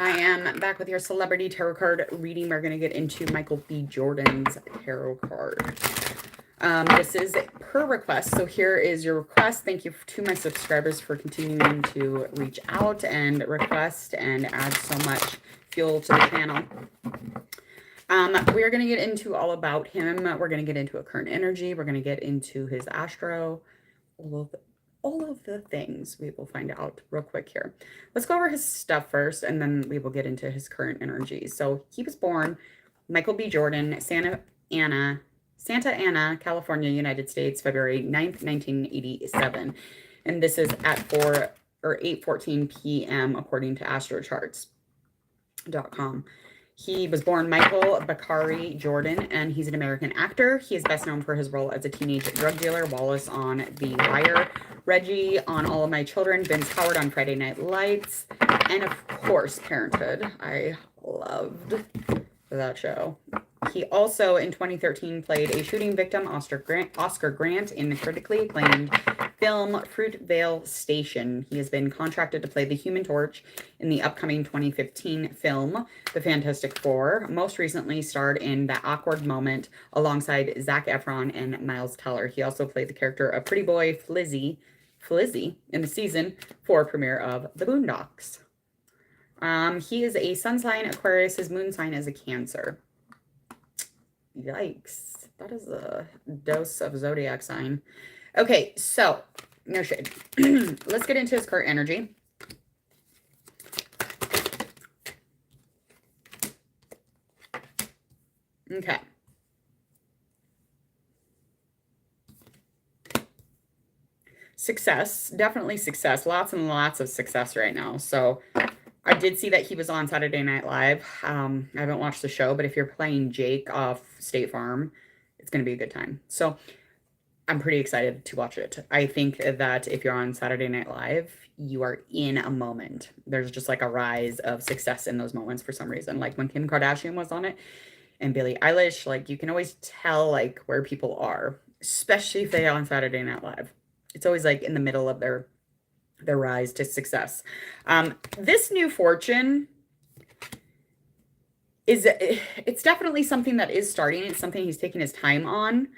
I am back with your celebrity tarot card reading. We're going to get into Michael B. Jordan's tarot card. This is per request. So here is your request. Thank you to my subscribers for continuing to reach out and request and add so much fuel to the channel. We are going to get into all about him. We're going to get into a current energy. We're going to get into his astro, all of the things we will find out real quick here. Let's go over his stuff first, and then we will get into his current energy. So he was born Michael B. Jordan, Santa Ana, California, United States, February 9th, 1987. And this is at 8:14 p.m. according to astrocharts.com. He was born Michael Bakari Jordan, and he's an American actor. He is best known for his role as a teenage drug dealer, Wallace on The Wire, Reggie on All of My Children, Vince Howard on Friday Night Lights, and of course, Parenthood. I loved that show. He also, in 2013, played a shooting victim, Oscar Grant, in the critically acclaimed film Fruitvale Station. He has been contracted to play the Human Torch in the upcoming 2015 film, The Fantastic Four. Most recently starred in That Awkward Moment alongside Zac Efron and Miles Teller. He also played the character of Pretty Boy Flizzy in the season 4 premiere of The Boondocks. He is a sun sign Aquarius. His moon sign is a Cancer. Yikes. That is a dose of zodiac sign. Okay, so no shade. Let's get into his current energy. Okay. Success, definitely success. Lots and lots of success right now. So I did see that he was on Saturday Night Live. I haven't watched the show, but if you're playing Jake off State Farm, it's going to be a good time. So I'm pretty excited to watch it. I think that if you're on Saturday Night Live, you are in a moment. There's just like a rise of success in those moments for some reason. Like when Kim Kardashian was on it and Billie Eilish, like you can always tell like where people are, especially if they're on Saturday Night Live. It's always like in the middle of their rise to success. This new fortune it's definitely something that is starting. It's something he's taking his time on.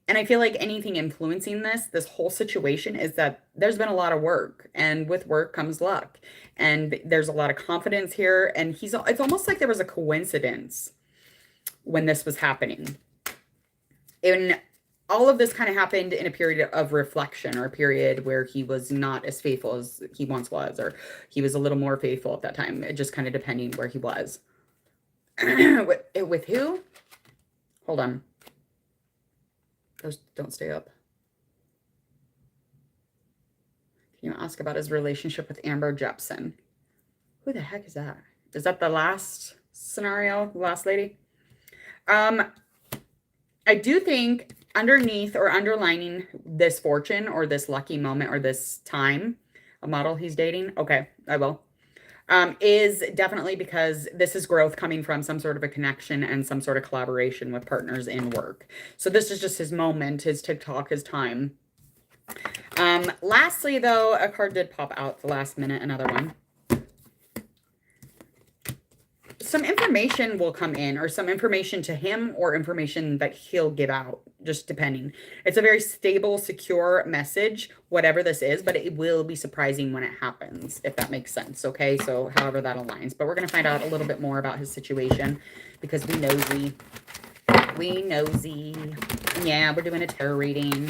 And I feel like anything influencing this whole situation is that there's been a lot of work, and with work comes luck. And there's a lot of confidence here. And it's almost like there was a coincidence when this was happening. And all of this kind of happened in a period of reflection, or a period where he was not as faithful as he once was, or he was a little more faithful at that time. It just kind of depending where he was. With who? Hold on. Those don't stay up. Can you ask about his relationship with Amber Jepsen? Who the heck is that? Is that the last scenario? The last lady? I do think underneath or underlining this fortune or this lucky moment or this time, a model he's dating, okay, I will, is definitely because this is growth coming from some sort of a connection and some sort of collaboration with partners in work. So this is just his moment, his TikTok, his time. Lastly, though, a card did pop out the last minute, another one. Some information will come in, or some information to him, or information that he'll give out, just depending. It's a very stable, secure message, whatever this is, but it will be surprising when it happens, if that makes sense, okay? So however that aligns. But we're going to find out a little bit more about his situation, because we nosy. Yeah, we're doing a tarot reading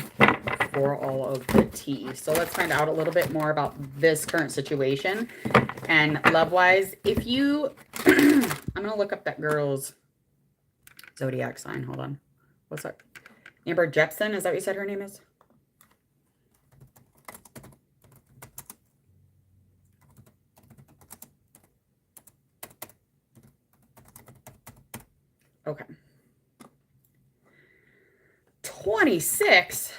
for all of the tea. So let's find out a little bit more about this current situation. And love-wise, if you... I'm going to look up that girl's zodiac sign. Hold on. What's that? Amber Jepsen? Is that what you said her name is? Okay. 26.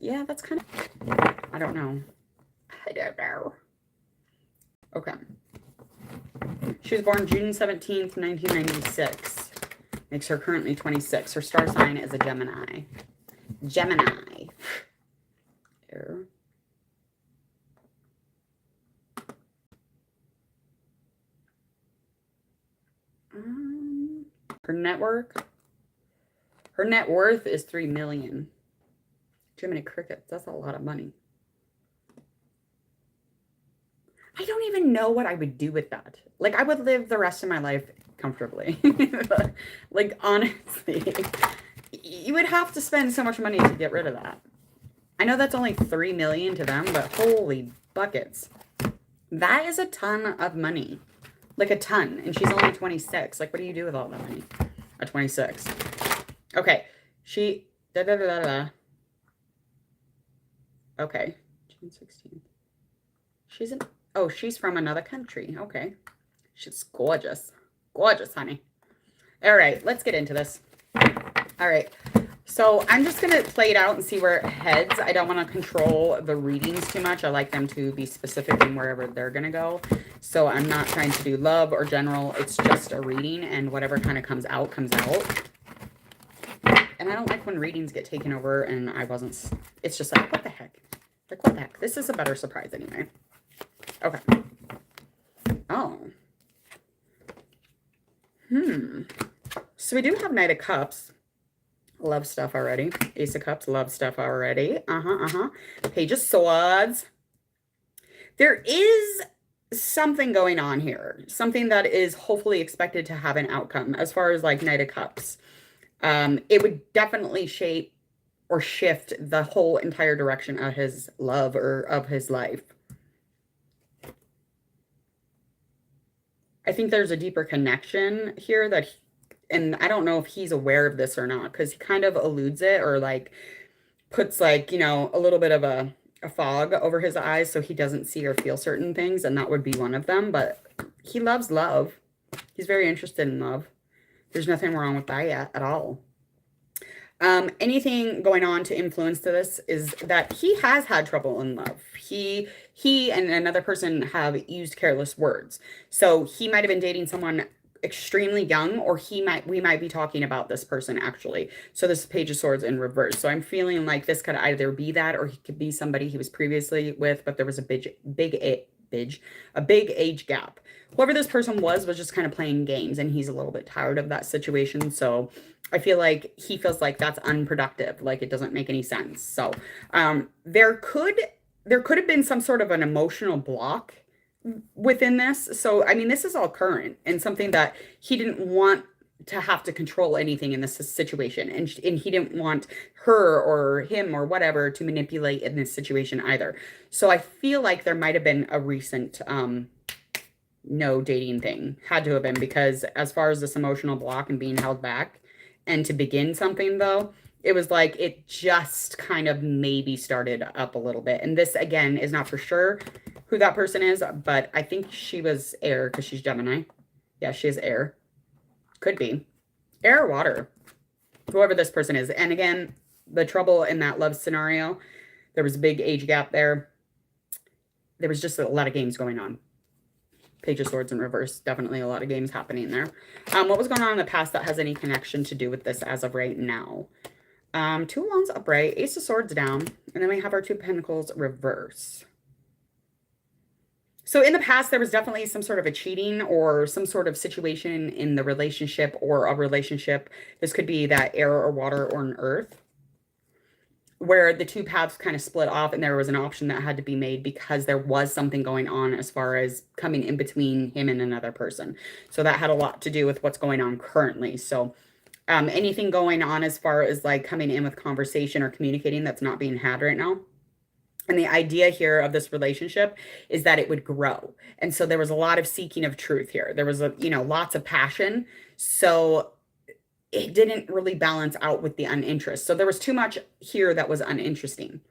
Yeah, that's kind of... I don't know. Okay. She was born June 17th, 1996. Makes her currently 26. Her star sign is a Gemini. Her net worth? Her net worth is 3 million. Jiminy crickets, that's a lot of money. I don't even know what I would do with that. Like, I would live the rest of my life comfortably. Like, honestly, you would have to spend so much money to get rid of that. I know that's only 3 million to them, but holy buckets. That is a ton of money. Like a ton. And she's only 26. Like, what do you do with all that money at 26? Okay. She... Okay. June 16th. She's in... Oh, she's from another country. Okay. She's gorgeous. Gorgeous, honey. All right. Let's get into this. All right. So I'm just going to play it out and see where it heads. I don't want to control the readings too much. I like them to be specific in wherever they're going to go. So I'm not trying to do love or general. It's just a reading, and whatever kind of comes out, comes out. And I don't like when readings get taken over and I wasn't... It's just like, what the heck? Like, what the heck? This is a better surprise anyway. Okay. Oh. So we do have Knight of Cups. Love stuff already. Ace of Cups, love stuff already. Page of Swords. There is something going on here. Something that is hopefully expected to have an outcome as far as like Knight of Cups. It would definitely shape or shift the whole entire direction of his love or of his life. I think there's a deeper connection here that and I don't know if he's aware of this or not, because he kind of eludes it or like puts like, you know, a little bit of a fog over his eyes so he doesn't see or feel certain things, and that would be one of them. But he loves love. He's very interested in love. There's nothing wrong with that yet at all. Anything going on to influence to this is that he has had trouble in love. He and another person have used careless words. So he might have been dating someone extremely young, or we might be talking about this person actually. So this is Page of Swords in reverse. So I'm feeling like this could either be that, or he could be somebody he was previously with, but there was a big age gap. Whoever this person was just kind of playing games, and he's a little bit tired of that situation. So I feel like he feels like that's unproductive, like it doesn't make any sense. So there could have been some sort of an emotional block within this. So I mean, this is all current and something that he didn't want to have to control anything in this situation, and he didn't want her or him or whatever to manipulate in this situation either. So I feel like there might have been a recent no dating thing. Had to have been, because as far as this emotional block and being held back and to begin something, though, it was like it just kind of maybe started up a little bit. And this, again, is not for sure who that person is, but I think she was air because she's Gemini. Yeah, she is air. Could be. Air or water. Whoever this person is. And again, the trouble in that love scenario, there was a big age gap there. There was just a lot of games going on. Page of Swords in reverse. Definitely a lot of games happening there. What was going on in the past that has any connection to do with this as of right now? Two of Wands upright, Ace of Swords down, and then we have our Two of Pentacles reverse. So in the past, there was definitely some sort of a cheating or some sort of situation in the relationship or a relationship. This could be that air or water or an earth, where the two paths kind of split off, and there was an option that had to be made because there was something going on as far as coming in between him and another person. So that had a lot to do with what's going on currently. So anything going on as far as like coming in with conversation or communicating that's not being had right now. And the idea here of this relationship is that it would grow. And so there was a lot of seeking of truth here. There was lots of passion. So it didn't really balance out with the uninterest. So there was too much here that was uninteresting.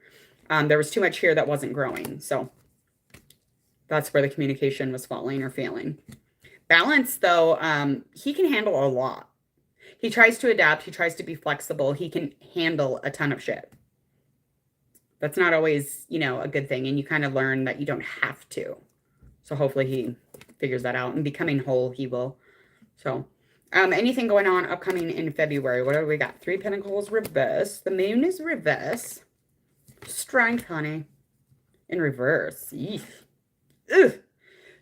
There was too much here that wasn't growing. So that's where the communication was falling or failing. Balance, though, he can handle a lot. He tries to adapt. He tries to be flexible. He can handle a ton of shit. That's not always, a good thing. And you kind of learn that you don't have to. So hopefully he figures that out. And becoming whole, he will. So anything going on upcoming in February? What do we got? Three Pentacles reverse. The moon is reverse. Strength, honey. In reverse. Eef. Ugh.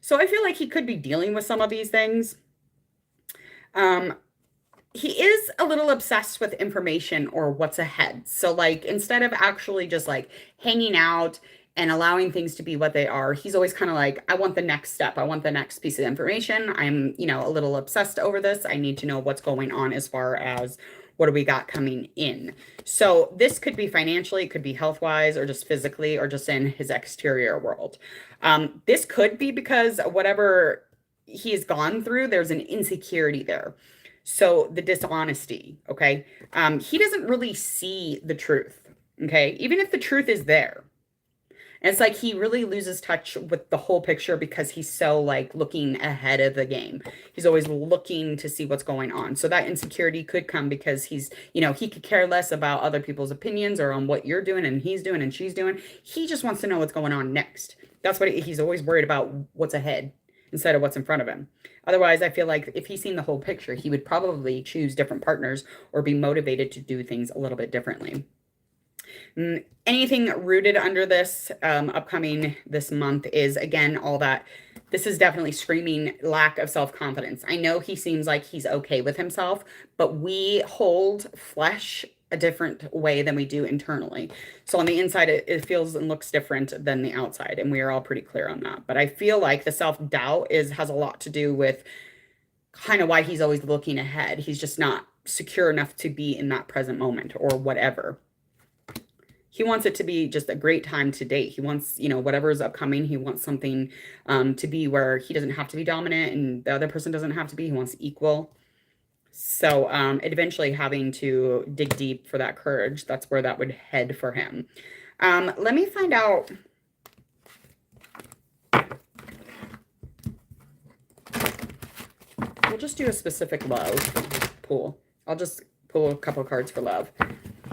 So I feel like he could be dealing with some of these things. he is a little obsessed with information or what's ahead. So like instead of actually just like hanging out and allowing things to be what they are, he's always kind of like, I want the next step. I want the next piece of information. I'm, a little obsessed over this. I need to know what's going on as far as what do we got coming in. So this could be financially, it could be health wise, or just physically, or just in his exterior world. This could be because whatever he's gone through, there's an insecurity there. So the dishonesty, okay? He doesn't really see the truth, okay? Even if the truth is there. And it's like he really loses touch with the whole picture because he's so like looking ahead of the game. He's always looking to see what's going on. So that insecurity could come because he's, he could care less about other people's opinions or on what you're doing and he's doing and she's doing. He just wants to know what's going on next. That's what he's always worried about, what's ahead instead of what's in front of him. Otherwise, I feel like if he's seen the whole picture, he would probably choose different partners or be motivated to do things a little bit differently. Anything rooted under this upcoming this month is, again, all that. This is definitely screaming lack of self-confidence. I know he seems like he's okay with himself, but we hold flesh a different way than we do internally. So on the inside, it feels and looks different than the outside, and we are all pretty clear on that. But I feel like the self-doubt has a lot to do with kind of why he's always looking ahead. He's just not secure enough to be in that present moment or whatever. He wants it to be just a great time to date. He wants, whatever is upcoming, he wants something to be where he doesn't have to be dominant and the other person doesn't have to be. He wants equal. So eventually having to dig deep for that courage, that's where that would head for him. Let me find out. We'll just do a specific love pull. I'll just pull a couple cards for love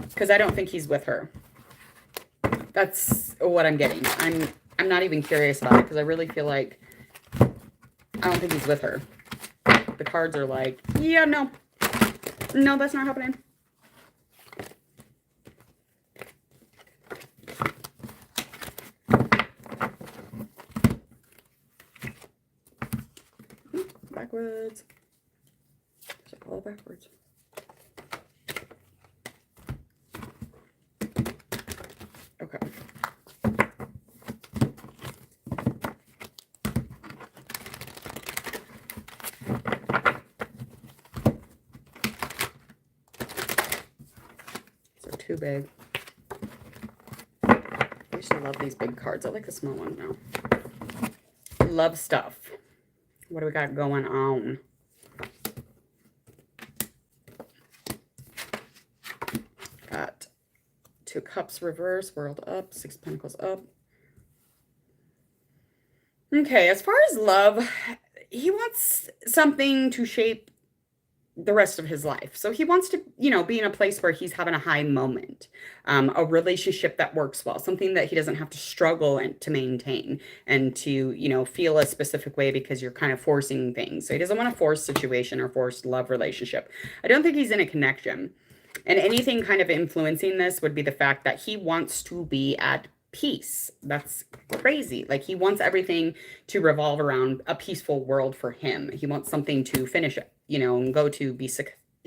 because I don't think he's with her. That's what I'm getting. I'm not even curious about it because I really feel like I don't think he's with her. The cards are like, yeah, no, that's not happening. Backwards. All backwards. Okay. These are too big. I used to love these big cards. I like the small ones now. Love stuff. What do we got going on? Got Two Cups reverse, World up, Six Pentacles up. Okay, as far as love, he wants something to shape the rest of his life. So he wants to, be in a place where he's having a high moment, a relationship that works well, something that he doesn't have to struggle to maintain and to, feel a specific way because you're kind of forcing things. So he doesn't want a forced situation or forced love relationship. I don't think he's in a connection. And anything kind of influencing this would be the fact that he wants to be at peace. That's crazy. Like he wants everything to revolve around a peaceful world for him. He wants something to finish it, and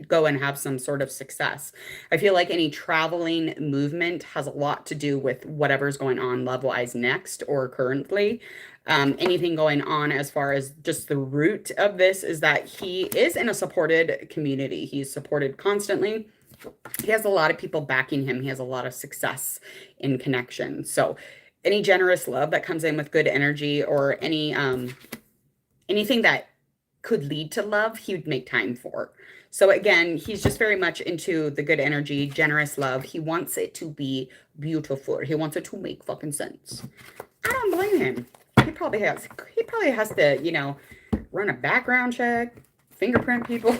go and have some sort of success. I feel like any traveling movement has a lot to do with whatever's going on love-wise next or currently. Anything going on as far as just the root of this is that he is in a supported community. He's supported constantly. He has a lot of people backing him. He has a lot of success in connection. So any generous love that comes in with good energy or anything that could lead to love, he would make time for. So again, he's just very much into the good energy, generous love. He wants it to be beautiful. He wants it to make fucking sense. I don't blame him. He probably has to, run a background check, fingerprint people.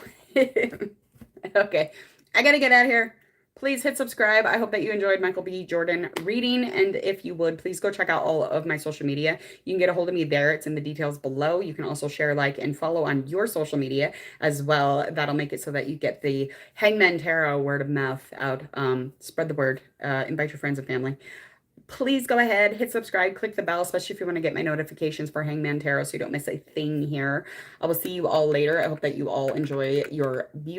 Okay. I got to get out of here. Please hit subscribe. I hope that you enjoyed Michael B. Jordan reading. And if you would, please go check out all of my social media. You can get a hold of me there. It's in the details below. You can also share, like, and follow on your social media as well. That'll make it so that you get the Hangman Tarot word of mouth out. Spread the word. Invite your friends and family. Please go ahead, hit subscribe, click the bell, especially if you want to get my notifications for Hangman Tarot so you don't miss a thing here. I will see you all later. I hope that you all enjoy your beautiful